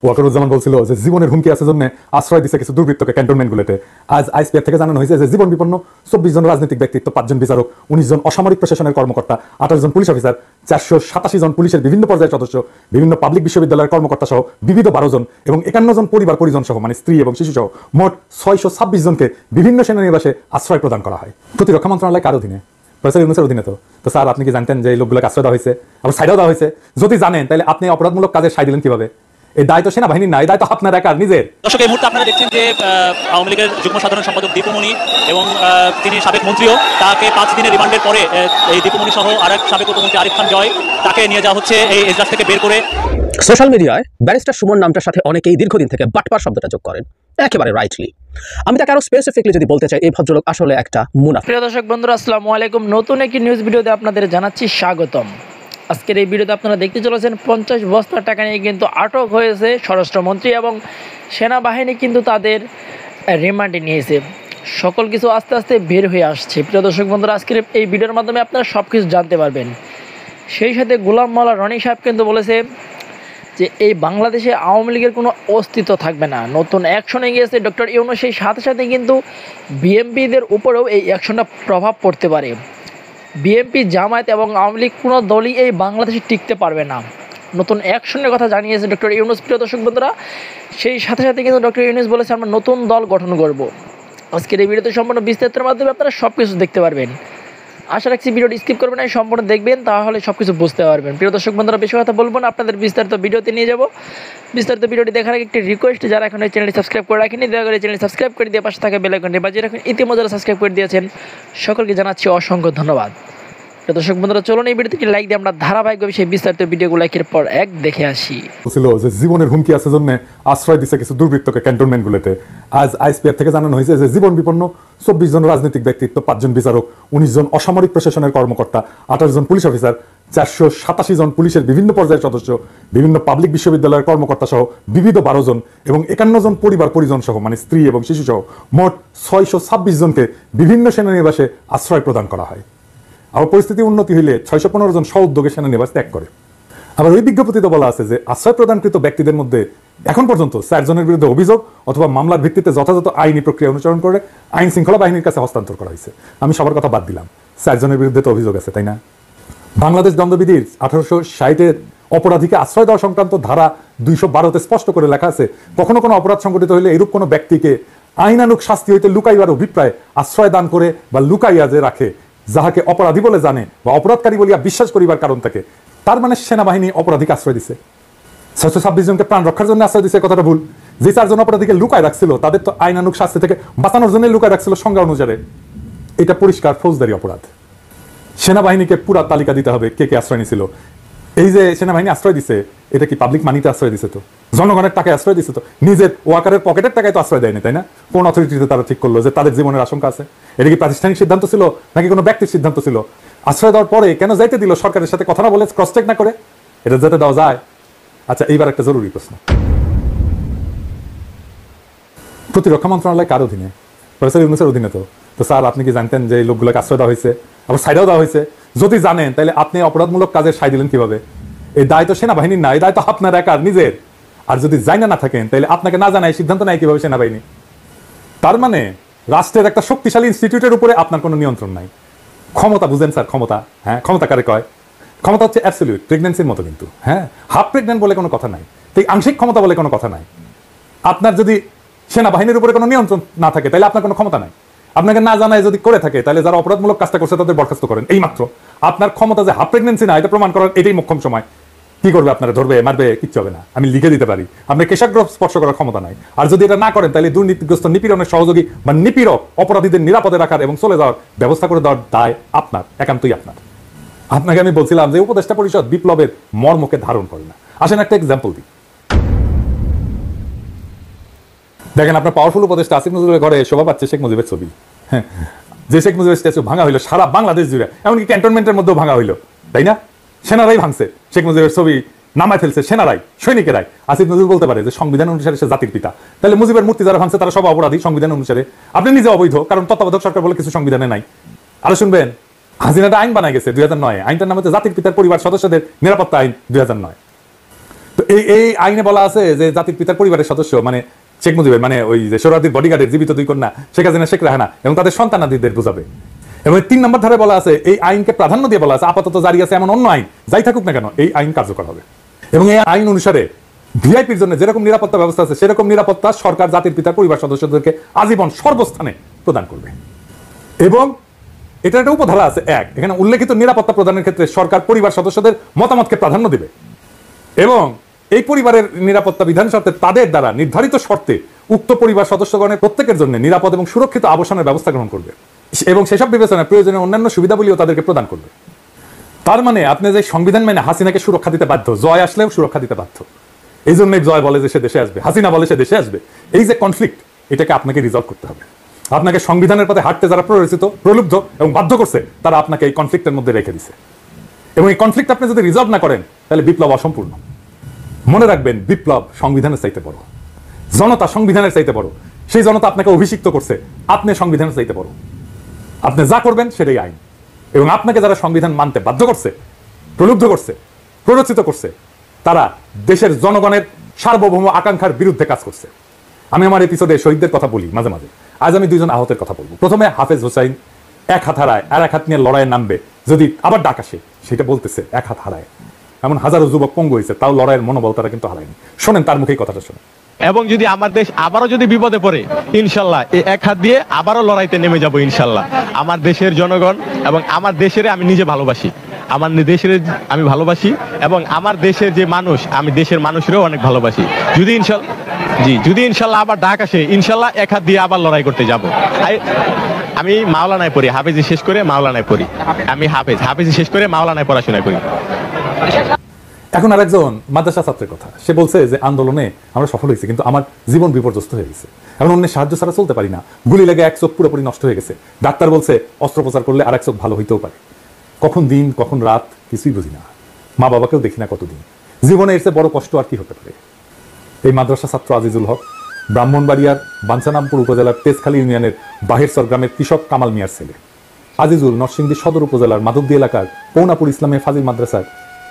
ওয়াকারুজ্জামান বলছিল যে জীবনের হুমকি আছে জন্য আশ্রয় দিচ্ছে কিছু দুর্বৃত্তকে ক্যান্টনমেন্টগুলোতে। আজ আইসপিআর থেকে জানানো হয়েছে যে জীবন বিপন্ন 24 জন রাজনৈতিক ব্যক্তিত্ব, 5 জন বিচারক, 19 জন অসামরিক প্রশাসনের কর্মকর্তা, 28 জন পুলিশ অফিসার, 487 জন পুলিশের বিভিন্ন পর্যায়ের সদস্য, বিভিন্ন পাবলিক বিশ্ববিদ্যালয়ের কর্মকর্তা সহ বিবিধ 12 জন এবং 51 জন পরিবার পরিজন সহ মানে স্ত্রী এবং শিশু সহ মোট 626 জনকে বিভিন্ন সেনানিবাসে আশ্রয় প্রদান করা হয়। প্রতিরক্ষা মন্ত্রণালয় কার অধীনে? প্রফেসর ইউনূসের অধীনে। তো স্যার আপনি কি জানতেন যে এই লোকগুলোকে আশ্রয় দেওয়া হয়েছে, আবার সাইডাও দেওয়া হয়েছে? যদি জানেন তাহলে আপনি অপরাধমূলক কাজে সাই দিলেন কিভাবে? এই দায় তো সেনাবাহিনীর না, এই দায় তো আপনার একার নিজের। দর্শক, এই মুহূর্তে আপনারা দেখছেন যে আওয়ামী লীগের যুগ্ম সাধারণ সম্পাদক দীপুমণি এবং তিনি সাবেক মন্ত্রীও, তাকে 5 দিনের রিমান্ডের পরে এই দীপুমণি সহ আরেক সাবেক উপমন্ত্রী আরিফ খান জয়, তাকে নিয়ে যাওয়া হচ্ছে এই এজলাস থেকে বের করে। সোশ্যাল মিডিয়ায় ব্যারিস্টার সুমন নামটার সাথে অনেকেই দীর্ঘদিন থেকে বাটপার শব্দটা যোগ করেন, একেবারে রাইটলি। আমি তাকে আরো স্পেসিফিকলি যদি বলতে চাই, এই ভদ্রলোক আসলে একটা মুনাফিক। প্রিয় দর্শক বন্ধুরা, আসসালামু আলাইকুম। নতুন একটি নিউজ ভিডিওতে আপনাদের জানাচ্ছি স্বাগতম। আজকের এই ভিডিওতে আপনারা দেখতে চলেছেন 50 বস্তা টাকা নিয়ে কিন্তু আটক হয়েছে স্বরাষ্ট্রমন্ত্রী এবং সেনাবাহিনী কিন্তু তাদের রিমান্ডে নিয়েছে। সকল কিছু আস্তে আস্তে বের হয়ে আসছে। প্রিয় দর্শক বন্ধুরা, আজকের এই ভিডিওর মাধ্যমে আপনারা সব কিছু জানতে পারবেন। সেই সাথে গোলাম মাওলা রনি সাহেব কিন্তু বলেছে যে এই বাংলাদেশে আওয়ামী লীগের কোনো অস্তিত্ব থাকবে না। নতুন অ্যাকশনে গিয়েছে ডক্টর ইউনূস। সেই সাথে সাথে কিন্তু বিএমপিদের উপরেও এই অ্যাকশনটা প্রভাব পড়তে পারে। বিএমপি, জামায়াত এবং আওয়ামী লীগ কোনো দলই এই বাংলাদেশে টিকতে পারবে না। নতুন অ্যাকশনের কথা জানিয়েছে ডক্টর ইউনূস। প্রিয় দর্শক বন্ধুরা, সেই সাথে সাথে কিন্তু ডক্টর ইউনূস বলেছে আমরা নতুন দল গঠন করব। আজকের এই ভিডিওতে সম্পূর্ণ বিস্তারিতের মাধ্যমে আপনারা সব কিছু দেখতে পারবেন। আশা রাখছি ভিডিওটি স্কিপ করবেন না, সম্পূর্ণ দেখবেন, তাহলে সব কিছু বুঝতে পারবেন। প্রিয় দর্শক বন্ধুরা, বেশি কথা বলবো না, আপনাদের বিস্তারিত ভিডিওতে নিয়ে যাব। বিস্তারিত ভিডিওটি দেখার আগে একটি রিকোয়েস্ট, যারা এখন এই চ্যানেলটি সাবস্ক্রাইব করে রাখেনি, দয়া করে চ্যানেল সাবস্ক্রাইব করে দিয়ে পাশে থাকা বেল আইকনটি বাজিয়ে রাখুন। ইতিমধ্যে যারা সাবস্ক্রাইব করে দিয়েছেন সকলকে জানাচ্ছি অসংখ্য ধন্যবাদ। দর্শক বন্ধুরা, চলুন এই ভিডিওতে লাইক দিয়ে আমরা ধারাবাহিকভাবে সেই বিস্তারিত ভিডিওগুলো একের পর এক দেখে আসি। ছিল যে জীবনের হুমকি আছে জন্য আশ্রয় দিচ্ছে কিছু দুর্বৃত্তকে ক্যান্টনমেন্টগুলোতে। আজ আইসপিআর থেকে জানানো হয়েছে যে জীবন বিপন্ন 24 জন রাজনৈতিক ব্যক্তিত্ব, 5 জন বিচারক, 19 জন অসামরিক প্রশাসনের কর্মকর্তা, 28 জন পুলিশ অফিসার, 487 জন পুলিশের বিভিন্ন পর্যায়ের সদস্য, বিভিন্ন পাবলিক বিশ্ববিদ্যালয়ের কর্মকর্তা সহ বিবিধ 12 জন এবং 51 জন পরিবার পরিজন সহ মানে স্ত্রী এবং শিশু সহ মোট 626 জনকে বিভিন্ন সেনানিবাসে আশ্রয় প্রদান করা হয়। আবার পরিস্থিতি উন্নতি হইলে 615 জন স্ব-উদ্যোগে সেনানিবাস ত্যাগ করে। আবার ওই বিজ্ঞপ্তিতে বলা আছে যে আশ্রয় প্রদানকৃত ব্যক্তিদের মধ্যে এখন পর্যন্ত 4 জনের বিরুদ্ধে অভিযোগ অথবা মামলার ভিত্তিতে যথাযথ আইনি প্রক্রিয়া অনুসরণ করে আইন শৃঙ্খলা বাহিনীর কাছে হস্তান্তর করা হয়েছে। আমি সবার কথা বাদ দিলাম, 4 জনের বিরুদ্ধে তো অভিযোগ আছে, তাই না? বাংলাদেশ দণ্ডবিধির 1860-এর অপরাধীকে আশ্রয় দেওয়া সংক্রান্ত ধারা 212-তে স্পষ্ট করে লেখা আছে, কখনো কোনো অপরাধ সংঘটিত হলে এরূপ কোনো ব্যক্তিকে আইনানুগ শাস্তি হইতে লুকাইবার অভিপ্রায় আশ্রয় দান করে বা লুকাইয়া যে রাখে, যাহাকে অপরাধী বলে জানে বা অপরাধকারী বলিয়া বিশ্বাস করিবার কারণ থাকে। তার মানে সেনাবাহিনী অপরাধীকে আশ্রয় দিছে। 626 জনকে প্রাণ রক্ষার জন্য আশ্রয় দিছে, কথাটা ভুল। যে 4 জন অপরাধীকে লুকায় রাখছিল তাদের তো আইনানুগ শাস্তি থেকে বাঁচানোর জন্য লুকায় রাখছিল সংজ্ঞা অনুসারে। এটা পরিষ্কার ফৌজদারি অপরাধ। সেনাবাহিনীকে পুরা তালিকা দিতে হবে কে কে আশ্রয় নিয়েছিল। এই যে সেনাবাহিনী আশ্রয় দিছে, এটা কি পাবলিক মানিতে আশ্রয় দিছে? তো জনগণের টাকায় আশ্রয় দিছে, তো নিজের ওয়াকারের পকেটের টাকায় তো আশ্রয় দেয়নি, তাই না? কোন অথরিটিতে তারা ঠিক করলো যে তাদের জীবনের আশঙ্কা আছে? এটা কি প্রাতিষ্ঠানিক সিদ্ধান্ত ছিল নাকি কোনো ব্যক্তির সিদ্ধান্ত ছিল? আশ্রয় দেওয়ার পরে কেন যাইতে দিল সরকারের সাথে কথা না বলে, ক্রস চেক না করে? এটা যেতে দেওয়া যায়? আচ্ছা, এইবার একটা জরুরি প্রশ্ন, প্রতিরক্ষা মন্ত্রণালয় কার অধীনে? প্রফেসর ইউনূসের অধীনে। তো স্যার আপনি কি জানতেন যে এই লোকগুলোকে আশ্রয় দেওয়া হয়েছে, আবার সাইডাও দেওয়া হয়েছে? যদি জানেন তাহলে আপনি অপরাধমূলক কাজে সাই দিলেন কিভাবে? এই দায় তো সেনাবাহিনীর না, এই দায় তো আপনার একার নিজের। আর যদি জানা না থাকেন তাহলে আপনাকে না জানায় সিদ্ধান্ত নেয় কিভাবে সেনাবাহিনী? তার মানে রাষ্ট্রের একটা শক্তিশালী ইনস্টিটিউটের উপরে আপনার কোনো নিয়ন্ত্রণ নাই। ক্ষমতা বুঝেন স্যার? ক্ষমতা, হ্যাঁ, ক্ষমতা কারে কয়? ক্ষমতা হচ্ছে অ্যাবসলিউট, প্রেগন্যান্সির মতো কিন্তু, হ্যাঁ, হাফ প্রেগন্যান্ট বলে কোনো কথা নাই, ঠিক আংশিক ক্ষমতা বলে কোনো কথা নাই। আপনার যদি সেনাবাহিনীর উপরে কোনো নিয়ন্ত্রণ না থাকে তাহলে আপনার কোনো ক্ষমতা নাই। আপনাকে না জানায় যদি করে থাকে তাহলে যারা অপরাধমূলক কাজটা করছে তাদের বরখাস্ত করেন, এই মাত্র। আপনার ক্ষমতা যে হাফ প্রেগন্যান্সি না, এটা প্রমাণ করার এটাই মোক্ষম সময়। কি করবে? আপনারা ধরবে, মারবে? কিচ্ছু হবে না, আমি লিখে দিতে পারি। আপনার কেশাগ্র স্পর্শ করার ক্ষমতা নাই। আর যদি এটা না করেন তাহলে দুর্নীতিগ্রস্ত নিপীড়নের সহযোগী বা নিপীড়ক অপরাধীদের নিরাপদে রাখার এবং চলে যাওয়ার ব্যবস্থা করে দেওয়ার দায় আপনার, একান্তই আপনার। আপনাকে আমি বলছিলাম যে উপদেষ্টা পরিষদ বিপ্লবের মর্মকে ধারণ করে না। আসেন একটা এক্সাম্পল দিই। দেখেন, আপনার পাওয়ারফুল উপদেষ্টা আসিফ নজরুলের ঘরে শোভা পাচ্ছে শেখ মুজিবের ছবি। হ্যাঁ, যে শেখ মুজিবের স্ট্যাচু ভাঙা হইলো সারা বাংলাদেশ জুড়ে, এমনকি ক্যান্টনমেন্টের মধ্যেও ভাঙা হইলো, তাই না? সেনারাই ভাঙছে, শেখ মুজিবের ছবি নামায় ফেলছে সেনারাই, সৈনিকেরাই। আসিফ নজরুল বলতে পারে যে সংবিধান অনুসারে সে জাতির পিতা, তাহলে মুজিবের মূর্তি যারা ভাঙছে তারা সব অপরাধী সংবিধান অনুসারে। আপনি নিজে অবৈধ, কারণ তত্ত্বাবধায়ক সরকার বলে কিছু সংবিধানে নাই। আরো শুনবেন, হাসিনাটা আইন বানায় গেছে 2009-এ, আইনটার নাম হচ্ছে জাতির পিতার পরিবার সদস্যদের নিরাপত্তা আইন 2009। তো তো এই আইনে বলা আছে যে জাতির পিতার পরিবারের সদস্য মানে শেখ মুজিবের মানে ওই যে সোহরাওয়ার্দীর বডিগার্ডের জীবিত 2 কন্যা শেখ হাসিনা, শেখ রেহানা এবং তাদের সন্তানাদিদের বোঝাবে। এবং 3 নম্বর ধারায় বলা আছে এই আইনকে প্রাধান্য দিয়ে বলা আছে আপাতত জারি আছে এমন অন্য আইন যাই থাকুক না কেন এই আইন কার্যকর হবে। এবং এই আইন অনুসারে ভিআইপির জন্য যেরকম নিরাপত্তা ব্যবস্থা আছে সেরকম নিরাপত্তা সরকার জাতির পিতার পরিবার সদস্যদেরকে আজীবন সর্বস্থানে প্রদান করবে। এবং এটা একটা উপধারা আছে 1, এখানে উল্লেখিত নিরাপত্তা প্রদানের ক্ষেত্রে সরকার পরিবার সদস্যদের মতামতকে প্রাধান্য দেবে এবং এই পরিবারের নিরাপত্তা বিধান শর্তে তাদের দ্বারা নির্ধারিত শর্তে উক্ত পরিবার সদস্যগণের প্রত্যেকের জন্য নিরাপদ এবং সুরক্ষিত আবাসনের ব্যবস্থা গ্রহণ করবে এবং সেসব বিবেচনায় প্রয়োজনীয় অন্যান্য সুবিধাবলীও তাদেরকে প্রদান করবে। তার মানে আপনি যে সংবিধান মানে হাসিনাকে সুরক্ষা দিতে বাধ্য, জয় আসলেও সুরক্ষা দিতে বাধ্য। এই জন্যই জয় বলে যে সে দেশে আসবে, হাসিনা বলে সে দেশে আসবে। এই যে কনফ্লিক্ট, এটাকে আপনাকে রিজলভ করতে হবে। আপনাকে সংবিধানের পথে হাঁটতে যারা প্ররোচিত, প্রলুব্ধ এবং বাধ্য করছে তারা আপনাকে এই কনফ্লিক্টের মধ্যে রেখে দিছে এবং এই কনফ্লিক্ট আপনি যদি রিজলভ না করেন তাহলে বিপ্লব অসম্পূর্ণ। মনে রাখবেন, বিপ্লব সংবিধানের চাইতে বড়, জনতা সংবিধানের চাইতে বড়। সেই জনতা আপনাকে অভিষিক্ত করছে, আপনি সংবিধানের চাইতে বড়। আপনি যা করবেন সেটাই আইন এবং আপনাকে যারা সংবিধান মানতে বাধ্য করছে, প্রলুব্ধ করছে, প্ররোচিত করছে, তারা দেশের জনগণের সার্বভৌম আকাঙ্ক্ষার বিরুদ্ধে কাজ করছে। আমি আমার এপিসোডে শহীদদের কথা বলি মাঝে মাঝে, আজ আমি 2 জন আহতের কথা বলবো। প্রথমে হাফেজ হোসাইন 1 হাত হারায় আর 1 হাত নিয়ে লড়াইয়ে নামবে, যদি আবার ডাক আসে সেটা বলতেছে 1 হাত হারায়। এমন হাজারো যুবক পঙ্গু হয়েছে, তাও লড়াইয়ের মনোবল তারা কিন্তু হারায়নি। শোনেন তার মুখেই কথাটা শোনেন। এবং যদি আমার দেশ আবারও যদি বিপদে পড়ে, ইনশাল্লাহ এই 1 হাত দিয়ে আবারও লড়াইতে নেমে যাব ইনশাল্লাহ। আমার দেশের জনগণ এবং আমার দেশের আমি নিজে ভালোবাসি, আমার দেশের আমি ভালোবাসি এবং আমার দেশের যে মানুষ, আমি দেশের মানুষেরও অনেক ভালোবাসি। যদি ইনশাল্লাহ আবার ডাক আসে, ইনশাল্লাহ 1 হাত দিয়ে আবার লড়াই করতে যাব। আমি মাওলানায় পড়ি, হাফেজি শেষ করে মাওলানায় পড়ি। আমি হাফেজি শেষ করে মাওলানায় পড়াশোনা করি। এখন আরেকজন মাদ্রাসা ছাত্রের কথা, সে বলছে যে আন্দোলনে আমরা সফল হয়েছি কিন্তু আমার জীবন বিপর্যস্ত হয়ে গেছে, এখন অন্যের সাহায্য ছাড়া চলতে পারি না, গুলি লেগে 1 চোখ পুরোপুরি নষ্ট হয়ে গেছে, ডাক্তার বলছে অস্ত্রোপচার করলে আরেক চোখ ভালো হইতেও পারে, কখন দিন কখন রাত কিছুই বুঝি না, মা বাবাকেও দেখি না কতদিন, জীবনে এর চেয়ে বড় কষ্ট আর কি হতে পারে। এই মাদ্রাসা ছাত্র আজিজুল হক ব্রাহ্মণবাড়িয়ার বাঞ্ছারামপুর উপজেলার তেজখালী ইউনিয়নের বাহেরসর গ্রামের কৃষক কামাল মিয়ার ছেলে। আজিজুল নরসিংদী সদর উপজেলার মাধবদী এলাকার পৌনাপুর ইসলামে ফাজিল মাদ্রাসার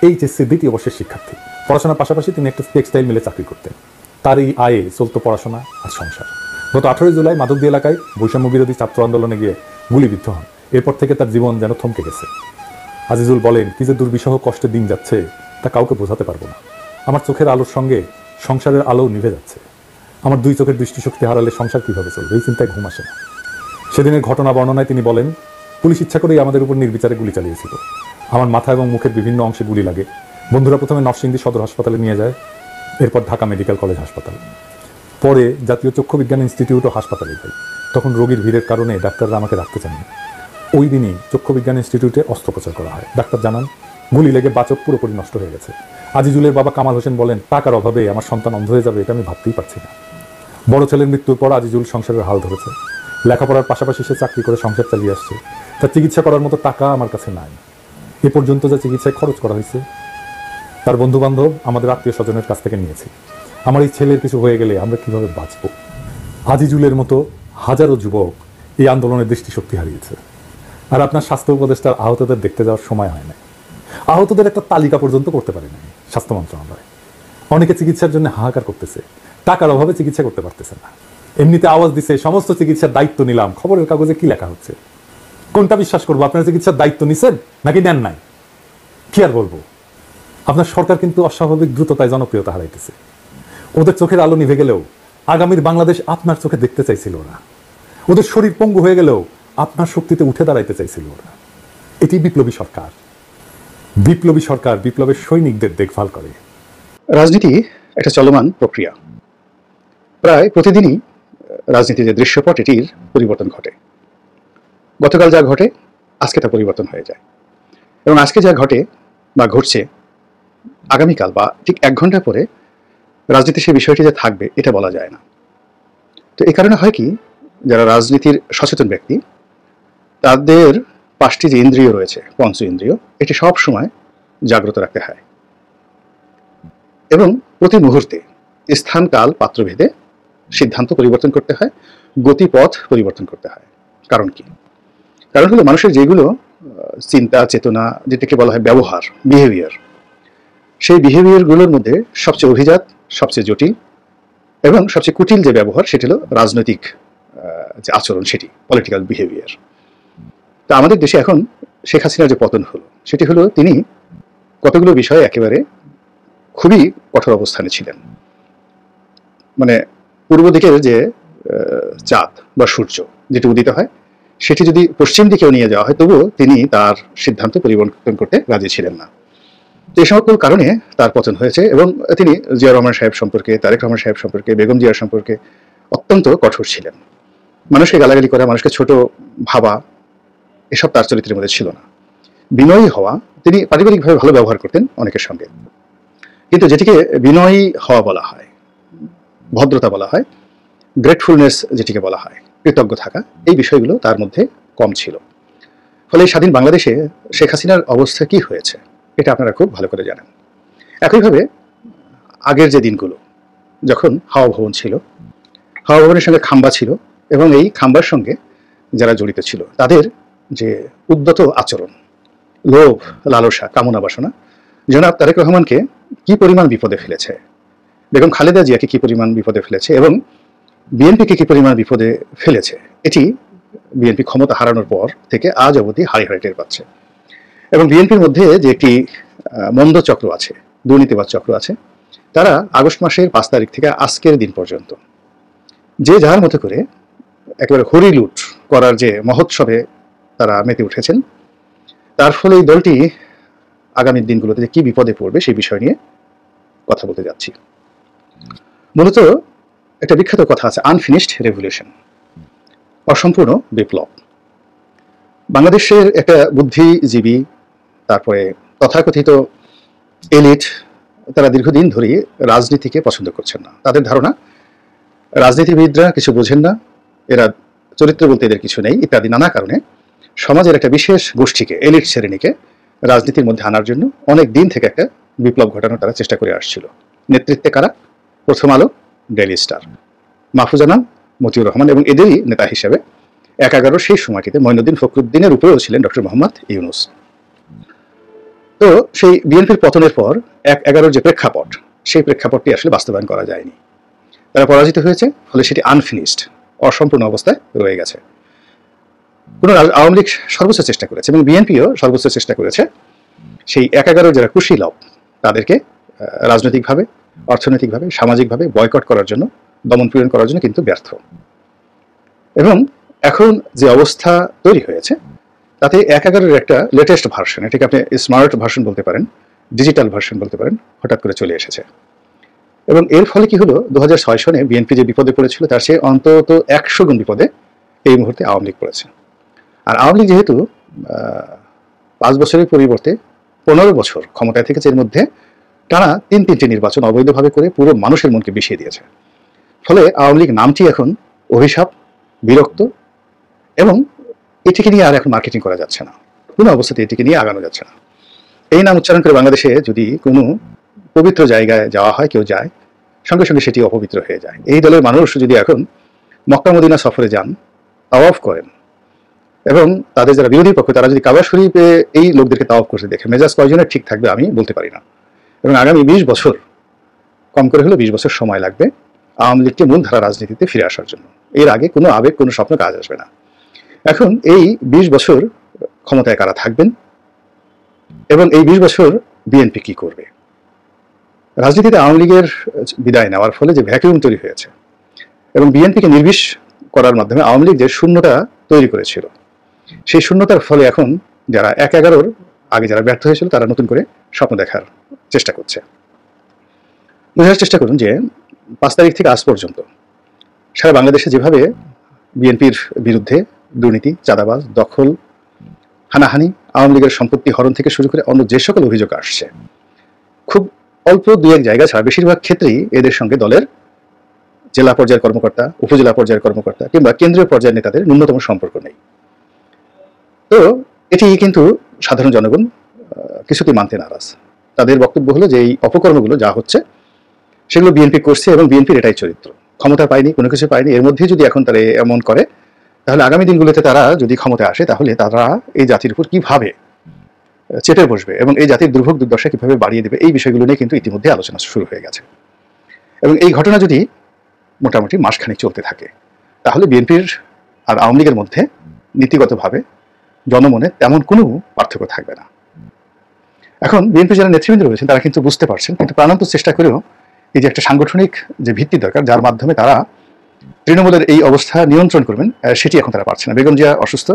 এইচএসসি 2য় বর্ষের শিক্ষার্থী। পড়াশোনার পাশাপাশি তিনি একটা টেক্সটাইল মিলে চাকরি করতেন। তার এই আয়ে চলত পড়াশোনা আর সংসার। গত 18 জুলাই মাধবদী এলাকায় বৈষম্য বিরোধী ছাত্র আন্দোলনে গিয়ে গুলিবিদ্ধ হন। এরপর থেকে তার জীবন যেন থমকে গেছে। আজিজুল বলেন, কি যে দুর্বিষহ কষ্টের দিন যাচ্ছে তা কাউকে বোঝাতে পারবো না। আমার চোখের আলোর সঙ্গে সংসারের আলো নিভে যাচ্ছে। আমার 2 চোখের দৃষ্টিশক্তি হারালে সংসার কিভাবে চলবে, এই চিন্তায় ঘুম আসে না। সেদিনের ঘটনা বর্ণনায় তিনি বলেন, পুলিশ ইচ্ছা করেই আমাদের উপর নির্বিচারে গুলি চালিয়েছিল। আমার মাথা এবং মুখের বিভিন্ন অংশে গুলি লাগে। বন্ধুরা প্রথমে নরসিংদী সদর হাসপাতালে নিয়ে যায়, এরপর ঢাকা মেডিকেল কলেজ হাসপাতাল, পরে জাতীয় চক্ষু বিজ্ঞান ইনস্টিটিউট ও হাসপাতালে যাই। তখন রোগীর ভিড়ের কারণে ডাক্তাররা আমাকে রাখতে চাননি। ওই দিনই চক্ষু বিজ্ঞান ইনস্টিটিউটে অস্ত্রোপচার করা হয়। ডাক্তার জানান গুলি লেগে বাচক পুরোপুরি নষ্ট হয়ে গেছে। আজিজুলের বাবা কামাল হোসেন বলেন, টাকার অভাবে আমার সন্তান অন্ধ হয়ে যাবে এটা আমি ভাবতেই পারছি না। বড় ছেলের মৃত্যুর পর আজিজুল সংসারের হাল ধরেছে। লেখাপড়ার পাশাপাশি সে চাকরি করে সংসার চালিয়ে আসছে। তার চিকিৎসা করার মতো টাকা আমার কাছে নাই। এ পর্যন্ত যা চিকিৎসায় খরচ করা হয়েছে তার বন্ধু বান্ধব, আমাদের আত্মীয় স্বজনের কাছ থেকে নিয়েছি। আমার এই ছেলের কিছু হয়ে গেলে আমরা কিভাবে বাঁচব? আজিজুলের মতো হাজারো যুবক এই আন্দোলনের দৃষ্টিশক্তি হারিয়েছে। আর আপনার স্বাস্থ্য উপদেষ্টার আহতদের দেখতে যাওয়ার সময় হয় না। আহতদের একটা তালিকা পর্যন্ত করতে পারে না স্বাস্থ্য মন্ত্রণালয়। অনেকে চিকিৎসার জন্য হাহাকার করতেছে, টাকার অভাবে চিকিৎসা করতে পারতেছে না। এমনিতে আওয়াজ দিছে সমস্ত চিকিৎসার দায়িত্ব নিলাম, খবরের কাগজে কি লেখা হচ্ছে? কোনটা বিশ্বাস করবো? আপনারা চিকিৎসার দায়িত্ব নিছেন নাকি নেন নাই? কি আর বলবো, আপনার সরকার কিন্তু অস্বাভাবিক দ্রুততায় জনপ্রিয়তা হারাইতেছে। ওদের চোখের আলো নিভে গেলেও আগামীর বাংলাদেশ আপনার চোখে দেখতে চাইছিল ওরা। ওদের শরীর পঙ্গু হয়ে গেলেও আপনার শক্তিতে উঠে দাঁড়াইতে চাইছিল ওরা। এটি বিপ্লবী সরকার। বিপ্লবী সরকার বিপ্লবের সৈনিকদের দেখভাল করে। রাজনীতি একটা চলমান প্রক্রিয়া। প্রায় প্রতিদিনই রাজনীতির যে দৃশ্যপট এটির পরিবর্তন ঘটে। গতকাল যা ঘটে আজকে তা পরিবর্তন হয়ে যায়, এবং আজকে যা ঘটে বা ঘটছে আগামীকাল বা ঠিক 1 ঘন্টা পরে রাজনীতি সেই বিষয়টি যে থাকবে এটা বলা যায় না। তো এই কারণে হয় কি, যারা রাজনীতির সচেতন ব্যক্তি তাদের 5টি যে ইন্দ্রিয় রয়েছে, পঞ্চ ইন্দ্রিয়, এটি সব সময় জাগ্রত রাখতে হয় এবং প্রতি মুহূর্তে স্থান কাল পাত্রভেদে সিদ্ধান্ত পরিবর্তন করতে হয়, গতিপথ পরিবর্তন করতে হয়। কারণ কি? কারণ হলো মানুষের যেগুলো চিন্তা চেতনা, যেটাকে বলা হয় ব্যবহার, বিহেভিয়ার, সেই বিহেভিয়ারগুলোর মধ্যে সবচেয়ে অভিজাত, সবচেয়ে জটিল এবং সবচেয়ে কুটিল যে ব্যবহার সেটি হলো রাজনৈতিক যে আচরণ, সেটি পলিটিক্যাল বিহেভিয়ার। তা আমাদের দেশে এখন শেখ হাসিনার যে পতন হলো সেটি হলো তিনি কতগুলো বিষয়ে একেবারে খুবই কঠোর অবস্থানে ছিলেন। মানে পূর্ব দিকের যে চাঁদ বা সূর্য যেটি উদিত হয় সেটি যদি পশ্চিম দিকেও নিয়ে যাওয়া হয় তবুও তিনি তার সিদ্ধান্ত পরিবর্তন করতে রাজি ছিলেন না। এই সকল কারণে তার পতন হয়েছে এবং তিনি জিয়া রহমান সাহেব সম্পর্কে, তারেক রহমান সাহেব সম্পর্কে, বেগম জিয়া সম্পর্কে অত্যন্ত কঠোর ছিলেন। মানুষকে গালাগালি করা, মানুষকে ছোট ভাবা, এসব তার চরিত্রের মধ্যে ছিল না। বিনয়ী হওয়া, তিনি পারিবারিকভাবে ভালো ব্যবহার করতেন অনেকের সঙ্গে, কিন্তু যেটিকে বিনয়ী হওয়া বলা হয়, ভদ্রতা বলা হয়, গ্রেটফুলনেস যেটিকে বলা হয়, কৃতজ্ঞ থাকা, এই বিষয়গুলো তার মধ্যে কম ছিল। ফলে এই স্বাধীন বাংলাদেশে শেখ হাসিনার অবস্থা কি হয়েছে এটা আপনারা খুব ভালো করে জানেন। একইভাবে আগের যে দিনগুলো যখন হাওয়া ভবন ছিল, হাওয়া ভবনের সঙ্গে খাম্বা ছিল এবং এই খাম্বার সঙ্গে যারা জড়িত ছিল তাদের যে উদ্যত আচরণ, লোভ, লালসা, কামনা বাসনা জনাব তারেক রহমানকে কি পরিমাণ বিপদে ফেলেছে, বেগম খালেদা জিয়াকে কি পরিমাণ বিপদে ফেলেছে এবং বিএনপিকে কি পরিমাণ বিপদে ফেলেছে, এটি বিএনপি ক্ষমতা হারানোর পর থেকে আজ অবধি হাড়ে হাড়ে টের পাচ্ছে। এবং বিএনপির মধ্যে যে একটি মন্দ চক্র আছে, দুর্নীতিবাদ চক্র আছে, তারা আগস্ট মাসের 5 তারিখ থেকে আজকের দিন পর্যন্ত যে যার মতো করে একেবারে হরিলুট করার যে মহোৎসবে তারা মেতে উঠেছেন, তার ফলে এই দলটি আগামী দিনগুলোতে যে কি বিপদে পড়বে সেই বিষয় নিয়ে কথা বলতে যাচ্ছি। মূলত একটা বিখ্যাত কথা আছে, আনফিনিশড রেভলিউশন, অসম্পূর্ণ বিপ্লব। বাংলাদেশের একটা বুদ্ধিজীবী, তারপরে তথাকথিত এলিট, তারা দীর্ঘদিন ধরেই রাজনীতিকে পছন্দ করছেন না। তাদের ধারণা রাজনীতিবিদরা কিছু বোঝেন না, এরা চরিত্র বলতে এদের কিছু নেই ইত্যাদি নানা কারণে সমাজের একটা বিশেষ গোষ্ঠীকে, এলিট শ্রেণীকে রাজনীতির মধ্যে আনার জন্য অনেক দিন থেকে একটা বিপ্লব ঘটানোর তারা চেষ্টা করে আসছিল। নেতৃত্বে কারা? প্রথম আলো, ডেইলি স্টার, মাহফুজ আনাম, মতিউর রহমান এবং এদেরই নেতা হিসেবে 11 সেই সময়টিতে মঈনুদ্দিন ফখরুদ্দিনের উপরেও ছিলেন ডক্টর মোহাম্মদ ইউনূস। তো সেই বিএনপির পতনের পর 11 যে প্রেক্ষাপট, সেই প্রেক্ষাপটটি আসলে বাস্তবায়ন করা যায়নি। তারা পরাজিত হয়েছে, ফলে সেটি আনফিনিশড, অসম্পূর্ণ অবস্থায় রয়ে গেছে। কোনো আওয়ামী লীগ সর্বোচ্চ চেষ্টা করেছে এবং বিএনপিও সর্বোচ্চ চেষ্টা করেছে সেই 11 যারা কুশীলব তাদেরকে রাজনৈতিকভাবে, অর্থনৈতিকভাবে, সামাজিকভাবে বয়কট করার জন্য, দমন পীড়ন করার জন্য কিন্তু ব্যর্থ। এবং এখন যে অবস্থা তৈরি হয়েছে তাতে 11 একটা লেটেস্ট ভার্সন, এটাকে আপনি স্মার্ট ভার্সন বলতে পারেন, ডিজিটাল ভার্সন বলতে পারেন, হঠাৎ করে চলে এসেছে। এবং এর ফলে কি হলো, 2006 সনে বিএনপি যে বিপদে পড়েছিল তার চেয়ে অন্তত 100 গুণ বিপদে এই মুহূর্তে আওয়ামী লীগ পড়েছে। আর আওয়ামী লীগ যেহেতু 5 বছরের পরিবর্তে 15 বছর ক্ষমতায় থেকেছে, এর মধ্যে টানা 3-3টে নির্বাচন অবৈধভাবে করে পুরো মানুষের মনকে বিষিয়ে দিয়েছে। ফলে আওয়ামী লীগ নামটি এখন অভিশাপ, বিরক্ত এবং এটিকে নিয়ে আর এখন মার্কেটিং করা যাচ্ছে না, কোনো অবস্থাতে এটিকে নিয়ে আগানো যাচ্ছে না। এই নাম উচ্চারণ করে বাংলাদেশে যদি কোনো পবিত্র জায়গায় যাওয়া হয়, কেউ যায়, সঙ্গে সঙ্গে সেটি অপবিত্র হয়ে যায়। এই দলের মানুষ যদি এখন মক্কা মদিনা সফরে যান, তাওয়াফ করেন এবং তাদের যারা বিরোধী পক্ষ তারা যদি কাবা শরীফে এই লোকদেরকে তাওয়াফ করতে দেখে, মেজাজ কয়জনের ঠিক থাকবে আমি বলতে পারি না। এবং আগামী 20 বছর, কম করে হলেও 20 বছর সময় লাগবে আওয়ামী লীগকে মূলধারা রাজনীতিতে ফিরে আসার জন্য। এর আগে কোনো আবেগ, কোনো স্বপ্ন কাজ আসবে না। এখন এই 20 বছর ক্ষমতায় কারা থাকবেন এবং এই 20 বছর বিএনপি কি করবে? রাজনীতিতে আওয়ামী লীগের বিদায় নেওয়ার ফলে যে ভ্যাকুয়াম তৈরি হয়েছে এবং বিএনপিকে নির্বিষ করার মাধ্যমে আওয়ামী লীগ যে শূন্যতা তৈরি করেছিল, সেই শূন্যতার ফলে এখন যারা 11 আগে যারা ব্যর্থ হয়েছিল তারা নতুন করে স্বপ্ন দেখার চেষ্টা করছে। বোঝার চেষ্টা করুন যে 5 তারিখ থেকে আজ পর্যন্ত সারা বাংলাদেশে যেভাবে বিএনপির বিরুদ্ধে দুর্নীতি, চাঁদাবাজ, দখল, হানাহানি, আওয়ামী লীগের সম্পত্তি হরণ থেকে শুরু করে অন্য যে সকল অভিযোগ আসছে, খুব অল্প 2-1 জায়গা ছাড়া বেশিরভাগ ক্ষেত্রেই এদের সঙ্গে দলের জেলা পর্যায়ের কর্মকর্তা, উপজেলা পর্যায়ের কর্মকর্তা কিংবা কেন্দ্রীয় পর্যায়ের নেতাদের ন্যূনতম সম্পর্ক নেই। তো এটি কিন্তু সাধারণ জনগণ কিছুতেই মানতে নারাজ। তাদের বক্তব্য হলো যে এই অপকর্মগুলো যা হচ্ছে সেগুলো বিএনপি করছে এবং বিএনপির এটাই চরিত্র, ক্ষমতা পায়নি, কোনো কিছু পায়নি। এর মধ্যে যদি এখন তারা এমন করে তাহলে আগামী দিনগুলোতে তারা যদি ক্ষমতায় আসে তাহলে তারা এই জাতির উপর কিভাবে চেপে বসবে এবং এই জাতির দুর্ভোগ দুর্দশা কিভাবে বাড়িয়ে দেবে, এই বিষয়গুলো নিয়ে কিন্তু ইতিমধ্যে আলোচনা শুরু হয়ে গেছে। এবং এই ঘটনা যদি মোটামুটি মাসখানেক চলতে থাকে, তাহলে বিএনপির আর আওয়ামী লীগের মধ্যে নীতিগতভাবে জনমনে তেমন কোনো পার্থক্য থাকবে না। এখন বিএনপি যারা নেতৃবৃন্দ রয়েছেন তারা কিন্তু বুঝতে পারছেন, কিন্তু প্রাণান্ত চেষ্টা করেও এই যে একটা সাংগঠনিক যে ভিত্তি দরকার, যার মাধ্যমে তারা তৃণমূলের এই অবস্থা নিয়ন্ত্রণ করবেন, সেটি এখন তারা পারছে না। বেগম জিয়া অসুস্থ,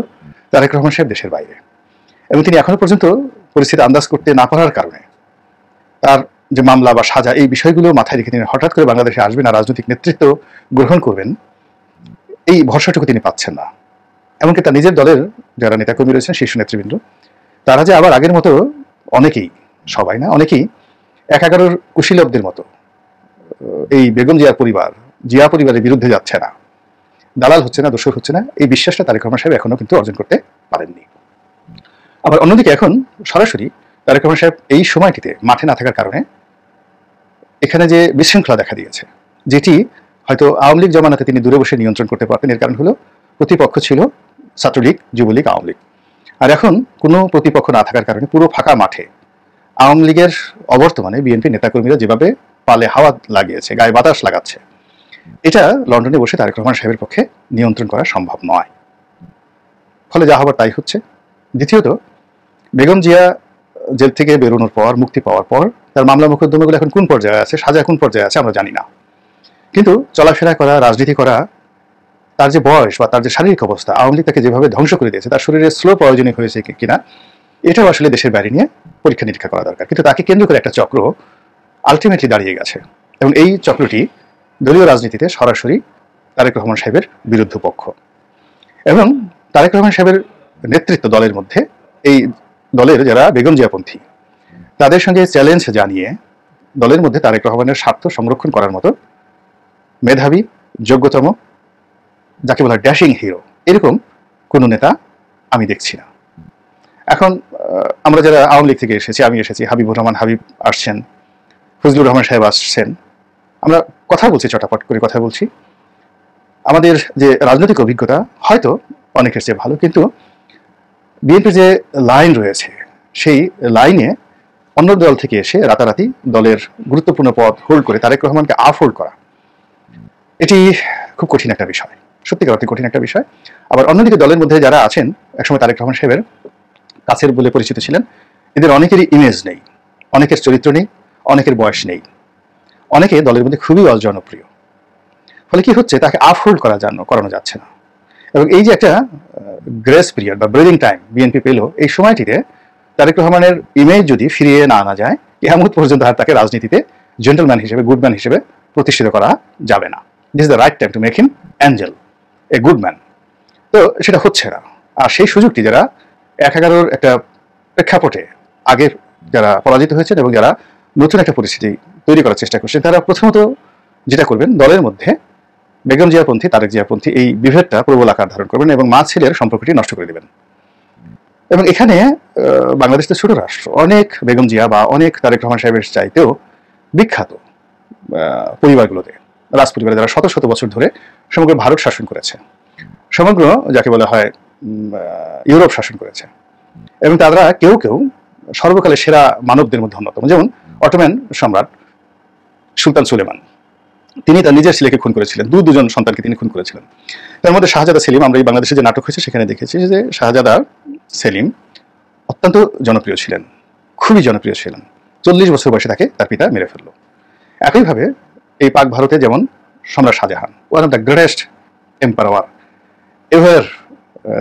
তারেক রহমান সাহেব দেশের বাইরে, এবং তিনি এখনো পর্যন্ত পরিস্থিতি আন্দাজ করতে না পারার কারণে তার যে মামলা বা সাজা, এই বিষয়গুলো মাথায় রেখে তিনি হঠাৎ করে বাংলাদেশে আসবেন আর রাজনৈতিক নেতৃত্ব গ্রহণ করবেন, এই ভরসাটুকু তিনি পাচ্ছেন না। এমনকি তার নিজের দলের যারা নেতাকর্মী রয়েছেন, শীর্ষ নেতৃবৃন্দ, তারা যে আবার আগের মতো অনেকেই, সবাই না, অনেকেই ১/১১ কুশীলবদের মতো এই বেগম জিয়ার পরিবার, জিয়া পরিবারের বিরুদ্ধে যাচ্ছে না, দালাল হচ্ছে না, দোষর হচ্ছে না, এই বিশ্বাসটা তারেক রহমান সাহেব এখনো কিন্তু অর্জন করতে পারেননি। আবার অন্যদিকে এখন সরাসরি তারেক রহমান সাহেব এই সময়টিতে মাঠে না থাকার কারণে এখানে যে বিশৃঙ্খলা দেখা দিয়েছে, যেটি হয়তো আওয়ামী লীগ জমানাতে তিনি দূরে বসে নিয়ন্ত্রণ করতে পারতেন। এর কারণ হলো প্রতিপক্ষ ছিল ছাত্রলীগ, যুবলীগ, আওয়ামী লীগ। আর এখন কোনো প্রতিপক্ষ না থাকার কারণে পুরো ফাঁকা মাঠে আওয়ামী লীগের অবর্তমানে বিএনপি নেতাকর্মীরা যেভাবে পালে হাওয়া লাগিয়েছে, গায়ে বাতাস লাগাচ্ছে, এটা লন্ডনে বসে তারেক রহমান সাহেবের পক্ষে নিয়ন্ত্রণ করা সম্ভব নয়। ফলে যা হবার তাই হচ্ছে। দ্বিতীয়ত, বেগম জিয়া জেল থেকে বেরোনোর পর, মুক্তি পাওয়ার পর তার মামলা মোকদ্দমাগুলো এখন কোন পর্যায়ে আছে, সাজা কোন পর্যায়ে আছে আমরা জানি না। কিন্তু চলাফেরা করা, রাজনীতি করা, তার যে বয়স বা তার যে শারীরিক অবস্থা, আওয়ামী লীগ তাকে যেভাবে ধ্বংস করে দিয়েছে, তার শরীরে স্লো পয়জনিং হয়েছে কিনা, এটাও আসলে দেশের বাইরে নিয়ে পরীক্ষা নিরীক্ষা করা দরকার। কিন্তু তাকে কেন্দ্র করে একটা চক্র আলটিমেটলি দাঁড়িয়ে গেছে, এবং এই চক্রটি দলীয় রাজনীতিতে সরাসরি তারেক রহমান সাহেবের বিরুদ্ধ পক্ষ। এবং তারেক রহমান সাহেবের নেতৃত্ব দলের মধ্যে, এই দলের যারা বেগম জিয়াপন্থী, তাদের সঙ্গে চ্যালেঞ্জ জানিয়ে দলের মধ্যে তারেক রহমানের স্বার্থ সংরক্ষণ করার মতো মেধাবী, যোগ্যতম, যাকে বলা ড্যাশিং হিরো, এরকম কোনো নেতা আমি দেখছি না। এখন আমরা যারা আওয়ামী লীগ থেকে এসেছি, আমি এসেছি, হাবিবুর রহমান হাবিব আসছেন, ফজলুর রহমান সাহেব আসছেন, আমরা কথা বলছি, চটাপট করে কথা বলছি। আমাদের যে রাজনৈতিক অভিজ্ঞতা হয়তো অনেকের চেয়ে ভালো, কিন্তু বিএনপির যে লাইন রয়েছে, সেই লাইনে অন্য দল থেকে এসে রাতারাতি দলের গুরুত্বপূর্ণ পদ হোল্ড করে তারেক রহমানকে আপ হোল্ড করা, এটি খুব কঠিন একটা বিষয়, সত্যিকার অর্থে কঠিন একটা বিষয়। আবার অন্যদিকে দলের মধ্যে যারা আছেন, একসময় তারেক রহমান সাহেবের কাছের বলে পরিচিত ছিলেন, এদের অনেকেরই ইমেজ নেই, অনেকের চরিত্র নেই, অনেকের বয়স নেই, অনেকে দলের মধ্যে খুবই অজনপ্রিয়। ফলে কি হচ্ছে, তাকে আপ-হোল্ড করানো যাচ্ছে না। এবং এই যে একটা গ্রেস পিরিয়ড বা ব্রিদিং টাইম বিএনপি পেল, এই সময়টিতে তারেক রহমানের ইমেজ যদি ফিরিয়ে না আনা যায়, কিয়ামত পর্যন্ত আর তাকে রাজনীতিতে জেন্টলম্যান হিসেবে, গুডম্যান হিসেবে প্রতিষ্ঠিত করা যাবে না। This is the right time to make him Angel, a good man. তো সেটা হচ্ছে না। আর সেই সুযোগটি যারা ১/১১ একটা প্রেক্ষাপটে আগের যারা পরাজিত হয়েছেন এবং যারা নতুন একটা পরিস্থিতি তৈরি করার চেষ্টা করছেন, তারা প্রথমত যেটা করবেন, দলের মধ্যে বেগম জিয়াপন্থী, তারেক জিয়াপন্থী এই বিভেদটা প্রবল আকার ধারণ করবেন এবং মা ছেলের সম্পর্কটি নষ্ট করে দেবেন। এবং এখানে বাংলাদেশ তো ছোট রাষ্ট্র, অনেক বেগম জিয়া বা অনেক তারেক রহমান সাহেবের চাইতেও বিখ্যাত পরিবারগুলোতে, রাজ পরিবারে যারা শত শত বছর ধরে সমগ্র ভারত শাসন করেছে, সমগ্র যাকে বলা হয় ইউরোপ শাসন করেছে, এবং তারা কেউ কেউ সর্বকালের সেরা মানবদের মধ্যে অন্যতম। যেমন অটোম্যান সম্রাট সুলতান সুলেমান, তিনি তার নিজের ছেলেকে খুন করেছিলেন, দুজন সন্তানকে তিনি খুন করেছিলেন। তার মধ্যে শাহজাদা সেলিম, আমরা এই বাংলাদেশে যে নাটক হয়েছে সেখানে দেখেছি যে শাহজাদা সেলিম অত্যন্ত জনপ্রিয় ছিলেন, খুবই জনপ্রিয় ছিলেন। 40 বছর বয়সে তাকে তার পিতা মেরে ফেলল। একইভাবে এই পাক ভারতে যেমন সম্রাট Shahjahan, one of the greatest empire ever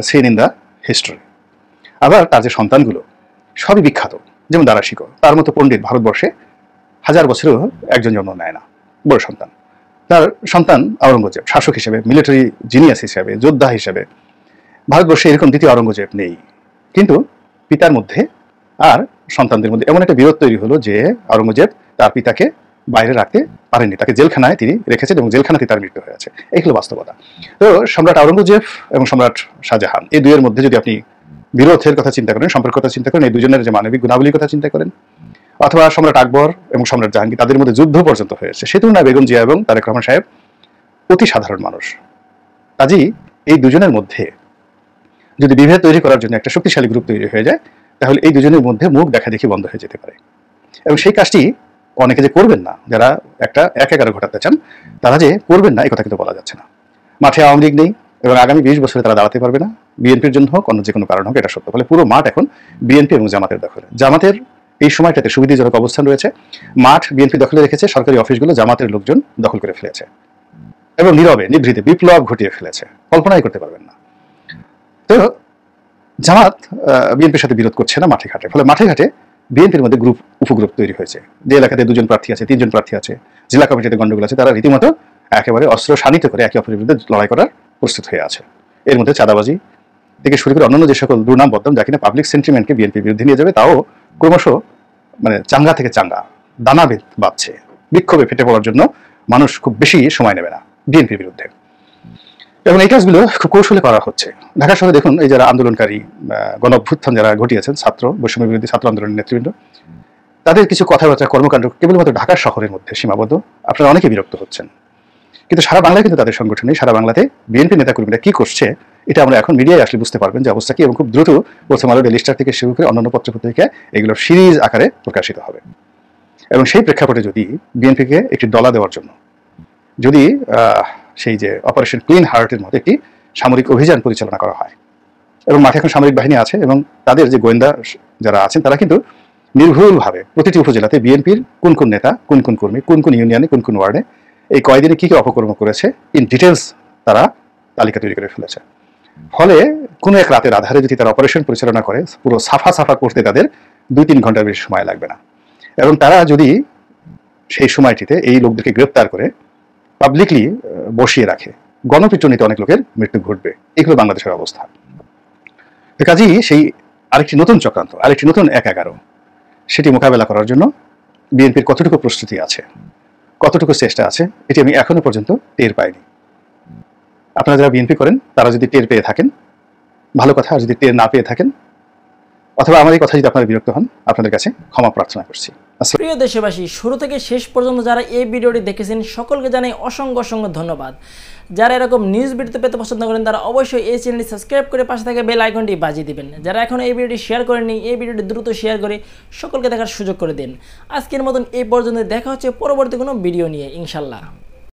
seen in the history. আবার তার যে সন্তানগুলো সবই বিখ্যাত, যেমন দারা শিকো, তার মতো পণ্ডিত ভারতবর্ষে 1000 বছরেও একজন জন্ম নেয় না, বড় সন্তান। তার সন্তান আওরঙ্গজেব, শাসক হিসেবে, মিলিটারি জিনিয়াস হিসেবে, যোদ্ধা হিসেবে, ভারতবর্ষে এরকম দ্বিতীয় আওরঙ্গজেব নেই। কিন্তু পিতার মধ্যে আর সন্তানদের মধ্যে এমন একটা বিরোধ তৈরি হলো যে আওরঙ্গজেব তার পিতাকে বাইরে রাখতে পারেননি, তাকে জেলখানায় তিনি রেখেছেন এবং জেলখানাতে তার মৃত্যু হয়েছে। এই হলো বাস্তবতা। তো সম্রাট আওরঙ্গজেব এবং সম্রাট শাহজাহান, এই দুইয়ের মধ্যে যদি আপনি বিরোধের কথা চিন্তা করেন, সম্পর্কের কথা চিন্তা করেন, এই দুজনের যে মানবিক গুণাবলীর কথা চিন্তা করেন, অথবা সম্রাট আকবর এবং সম্রাট জাহাঙ্গীর, তাদের মধ্যে যুদ্ধ পর্যন্ত হয়েছে, সে তুলনায় বেগম জিয়া এবং তারেক রহমান সাহেব অতি সাধারণ মানুষ। কাজেই এই দুজনের মধ্যে যদি বিভেদ তৈরি করার জন্য একটা শক্তিশালী গ্রুপ তৈরি হয়ে যায়, তাহলে এই দুজনের মধ্যে মুখ দেখা দেখি বন্ধ হয়ে যেতে পারে। এবং সেই কাজটি অনেকে যে করবেন না, যারা একটা 1-11 ঘটাতে চান, তারা যে করবেন না এই কথা কিন্তু বলা যাচ্ছে না। মাঠে আওয়ামী লীগ নেই এবং আগামী 20 বছরে তারা দাঁড়াতে পারবে না, বিএনপির জন্য হোক অন্য যে কোনো কারণ হোক, এটা সত্য। ফলে পুরো মাঠ এখন বিএনপি এবং জামাতের দখলে। জামাতের এই সময়টাতে সুবিধাজনক অবস্থান রয়েছে, মাঠ বিএনপি দখলে রেখেছে, সরকারি অফিসগুলো জামাতের লোকজন দখল করে ফেলেছে এবং নীরবে নিভৃতে বিপ্লব ঘটিয়ে ফেলেছে, কল্পনাই করতে পারবেন না। তো জামাত বিএনপির সাথে বিরোধ করছে না মাঠে ঘাটে, ফলে মাঠে ঘাটে বিএনপির মধ্যে গ্রুপ উপগ্রুপ তৈরি হয়েছে। যে এলাকাতে 2জন প্রার্থী আছে, 3জন প্রার্থী আছে, জেলা কমিটিতে গন্ডগোল আছে, তারা রীতিমতো একেবারে অস্ত্র শানিত করে একে অপরের বিরুদ্ধে লড়াই করার প্রস্তুত হয়ে আছে। এর মধ্যে চাঁদাবাজি থেকে শুরু করে অন্যান্য যে সকল দুর্নাম বদনাম, যা কিনা পাবলিক সেন্টিমেন্টকে বিএনপির বিরুদ্ধে নিয়ে যাবে, তাও ক্রমশ মানে চাঙ্গা থেকে চাঙ্গা দানা বাঁধছে। বিক্ষোভে ফেটে পড়ার জন্য মানুষ খুব বেশি সময় নেবে না বিএনপির বিরুদ্ধে, এবং এই কাজগুলো খুব কৌশলে করা হচ্ছে। ঢাকা শহরে দেখুন, এই যারা আন্দোলনকারী, গণ অভ্যুত্থান যারা ঘটিয়েছেন, ছাত্র বৈষম্য বিরোধী ছাত্র আন্দোলনের নেতৃবৃন্দ, তাদের কিছু কথাবার্তা কর্মকাণ্ড কেবলমাত্র ঢাকা শহরের মধ্যে সীমাবদ্ধ। আপনারা অনেকে বিরক্ত হচ্ছেন, কিন্তু সারা বাংলায় কিন্তু তাদের সংগঠন নেই। সারা বাংলাতে বিএনপি নেতাকর্মীরা কি করছে এটা আমরা এখন মিডিয়ায় আসলে বুঝতে পারবেন যে অবস্থা কি, এবং খুব দ্রুত প্রথম আলো, ডেইলি স্টার থেকে শুরু করে অন্যান্য পত্রপত্রিকায় এগুলোর সিরিজ আকারে প্রকাশিত হবে। এবং সেই প্রেক্ষাপটে যদি বিএনপিকে একটি ডলা দেওয়ার জন্য যদি সেই যে অপারেশন ক্লিন হার্টের মতো একটি সামরিক অভিযান পরিচালনা করা হয়, এবং মাঠে এখন সামরিক বাহিনী আছে এবং তাদের যে গোয়েন্দা যারা আছেন, তারা কিন্তু নির্ভুলভাবে প্রতিটি উপজেলাতে বিএনপির কোন কোন নেতা, কোন কোন কর্মী, কোন কোন ইউনিয়নে, কোন কোন ওয়ার্ডে এই কয়দিনে কি কি অপকর্ম করেছে ইন ডিটেলস তারা তালিকা তৈরি করে ফেলেছে। ফলে কোনো এক রাতের আধারে যদি তারা অপারেশন পরিচালনা করে, পুরো সাফা সাফা করতে তাদের 2-3 ঘন্টার বেশি সময় লাগবে না। এবং তারা যদি সেই সময়টিতে এই লোকদেরকে গ্রেপ্তার করে পাবলিকলি বসিয়ে রাখে, গণপিটুনিতে অনেক লোকের মৃত্যু ঘটবে। এগুলো বাংলাদেশের অবস্থা। কাজেই সেই আরেকটি নতুন চক্রান্ত, আরেকটি নতুন 1-11, সেটি মোকাবেলা করার জন্য বিএনপির কতটুকু প্রস্তুতি আছে, কতটুকু চেষ্টা আছে, এটি আমি এখনো পর্যন্ত টের পাইনি। আপনারা যারা বিএনপি করেন তারা যদি টের পেয়ে থাকেন ভালো কথা, আর যদি টের না পেয়ে থাকেন অথবা আমার এই কথা যদি আপনারা বিরক্ত হন, আপনাদের কাছে ক্ষমা প্রার্থনা করছি। প্রিয় দেশবাসী, শুরু থেকে শেষ পর্যন্ত যারা এই ভিডিওটি দেখেছেন সকলকে জানাই অসংখ্য অসংখ্য ধন্যবাদ। যারা এরকম নিউজ ভিডিও পেতে পছন্দ করেন তারা অবশ্যই এই চ্যানেলটি সাবস্ক্রাইব করে পাশে থাকা বেল আইকনটি বাজিয়ে দিবেন। যারা এখন এই ভিডিওটি শেয়ার করেননি, এই ভিডিওটি দ্রুত শেয়ার করে সকলকে দেখার সুযোগ করে দিন। আজকের মতন এই পর্যন্ত, দেখা হচ্ছে পরবর্তী কোনো ভিডিও নিয়ে ইনশাল্লাহ।